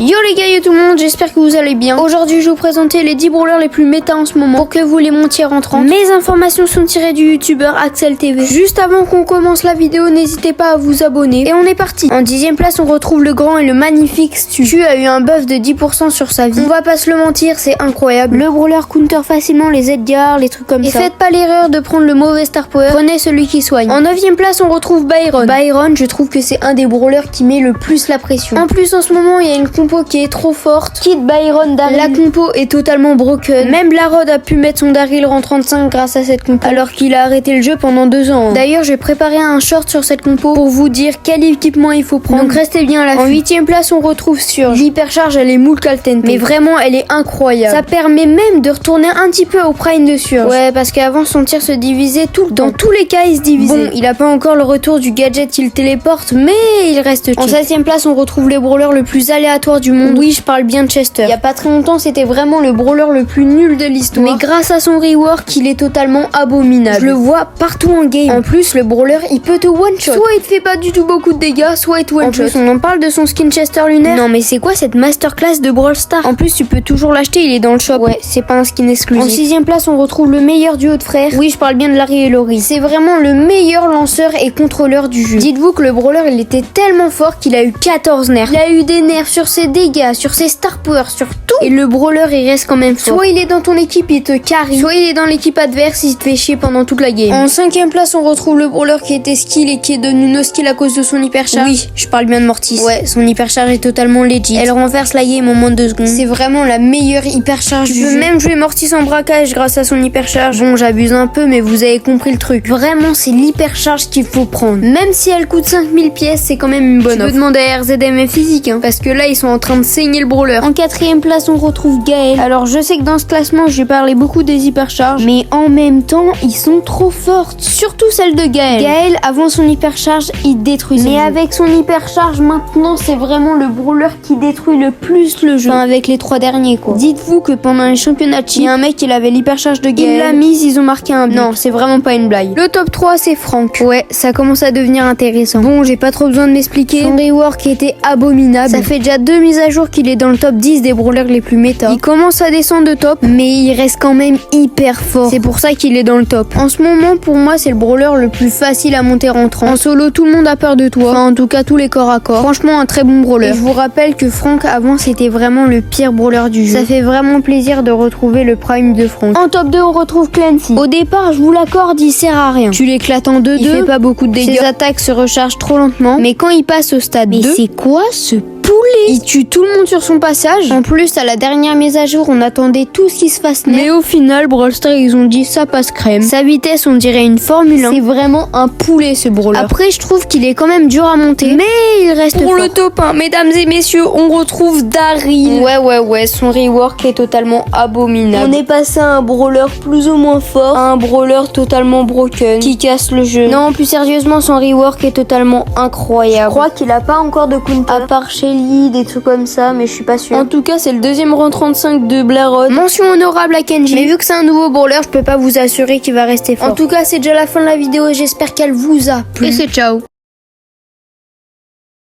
Yo les gars, yo tout le monde, j'espère que vous allez bien. Aujourd'hui je vais vous présenter les 10 brawlers les plus méta en ce moment pour que vous les montiez rentrant. Mes informations sont tirées du youtubeur Axel TV. Juste avant qu'on commence la vidéo, n'hésitez pas à vous abonner. Et on est parti. En 10ème place on retrouve le grand et le magnifique Stu. Stu a eu un buff de 10% sur sa vie. On va pas se le mentir, c'est incroyable. Le brawler counter facilement les Edgar, les trucs comme ça. Et faites pas l'erreur de prendre le mauvais star power, prenez celui qui soigne. En 9ème place on retrouve Byron. Byron, je trouve que c'est un des brawlers qui met le plus la pression. En plus en ce moment il y a une compo qui est trop forte. Kid Byron Daryl. La compo est totalement broken. Même Blarod a pu mettre son Daryl rang 35 grâce à cette compo. Alors qu'il a arrêté le jeu pendant 2 ans. D'ailleurs j'ai préparé un short sur cette compo pour vous dire quel équipement il faut prendre. Donc restez bien là. En 8ème place on retrouve Surge. L'hypercharge elle est moule caltente. Mais vraiment elle est incroyable. Ça permet même de retourner un petit peu au prime de Surge. Ouais parce qu'avant son tir se divisait tout le temps. Dans tous les cas il se divisait. Bon il a pas encore le retour du gadget qui le téléporte mais il reste cheap. En 7ème place on retrouve les brawlers le plus aléatoire du monde. Oui je parle bien de Chester. Il y a pas très longtemps c'était vraiment le brawler le plus nul de l'histoire. Mais grâce à son rework il est totalement abominable. Je le vois partout en game. En plus le brawler il peut te one shot. Soit il te fait pas du tout beaucoup de dégâts, soit il te one shot. En plus on en parle de son skin Chester lunaire. Non mais c'est quoi cette masterclass de Brawl Stars? En plus tu peux toujours l'acheter, il est dans le shop. Ouais c'est pas un skin exclusif. En 6ème place on retrouve le meilleur duo de frères. Oui je parle bien de Larry et Laurie. C'est vraiment le meilleur lanceur et contrôleur du jeu. Dites-vous que le brawler il était tellement fort qu'il a eu 14 nerfs. Il a eu des nerfs sur ses dégâts, sur ses star power, sur tout. Et le brawler il reste quand même fort. Soit il est dans ton équipe il te carry, soit il est dans l'équipe adverse il te fait chier pendant toute la game. En 5ème place on retrouve le brawler qui était skill et qui est devenu no skill à cause de son hypercharge. Oui je parle bien de Mortis. Ouais son hypercharge est totalement legit. Elle renverse la game en moins de 2 secondes. C'est vraiment la meilleure hypercharge du jeu. Même jouer Mortis en braquage grâce à son hypercharge. Bon j'abuse un peu mais vous avez compris le truc. Vraiment c'est l'hypercharge qu'il faut prendre. Même si elle coûte 5000 pièces c'est quand même une bonne offre. Tu peux demander à RZM et physique hein, parce que là ils sont en train de saigner le brawler. En 4ème place on retrouve Gaël. Alors je sais que dans ce classement je vais parler beaucoup des hypercharges, mais en même temps ils sont trop fortes. Surtout celle de Gaël. Gaël avant son hypercharge il détruisait. Mais avec son hypercharge maintenant c'est vraiment le brawler qui détruit le plus le jeu. Enfin avec les 3 derniers quoi. Dites-vous que pendant les championnats il y a un mec il avait l'hypercharge de Gaël. Il l'a mise, ils ont marqué un but. Non c'est vraiment pas une blague. Le top 3 c'est Franck. Ouais ça commence à devenir intéressant. Bon j'ai pas trop besoin de m'expliquer. Son rework était abominable. Ça fait déjà 2 mises à jour qu'il est dans le top 10 des brawlers les plus méta. Il commence à descendre de top mais il reste quand même hyper fort. C'est pour ça qu'il est dans le top. En ce moment pour moi c'est le brawler le plus facile à monter rentrant. En solo tout le monde a peur de toi. Enfin en tout cas tous les corps à corps. Franchement un très bon brawler. Et je vous rappelle que Franck avant c'était vraiment le pire brawler du jeu. Ça fait vraiment plaisir de retrouver le prime de Franck. En top 2 on retrouve Clancy. Au départ je vous l'accorde il sert à rien. Tu l'éclates en 2-2. Il fait pas beaucoup de dégâts. Ses attaques se rechargent trop lentement. Mais quand il passe au stade 2. Mais c'est quoi ce poulet? Il tue tout le monde sur son passage. En plus à la dernière mise à jour on attendait tout ce qui se fasse net. Mais au final Brawl Stars ils ont dit ça passe crème. Sa vitesse on dirait une Formule 1. C'est vraiment un poulet ce brawler. Après je trouve qu'il est quand même dur à monter. Mais il reste pour fort. Le top 1 mesdames et messieurs on retrouve Daryl. Ouais son rework est totalement abominable. On est passé à un brawler plus ou moins fort à un brawler totalement broken qui casse le jeu. Non plus sérieusement son rework est totalement incroyable. Je crois qu'il a pas encore de counter à part Shelly, des trucs comme ça mais je suis pas sûre. En tout cas c'est le deuxième rang 35 de Blarod. Mention honorable à Kenji. Mais vu que c'est un nouveau brawler je peux pas vous assurer qu'il va rester fort. En tout cas c'est déjà la fin de la vidéo et j'espère qu'elle vous a plu. Et c'est ciao.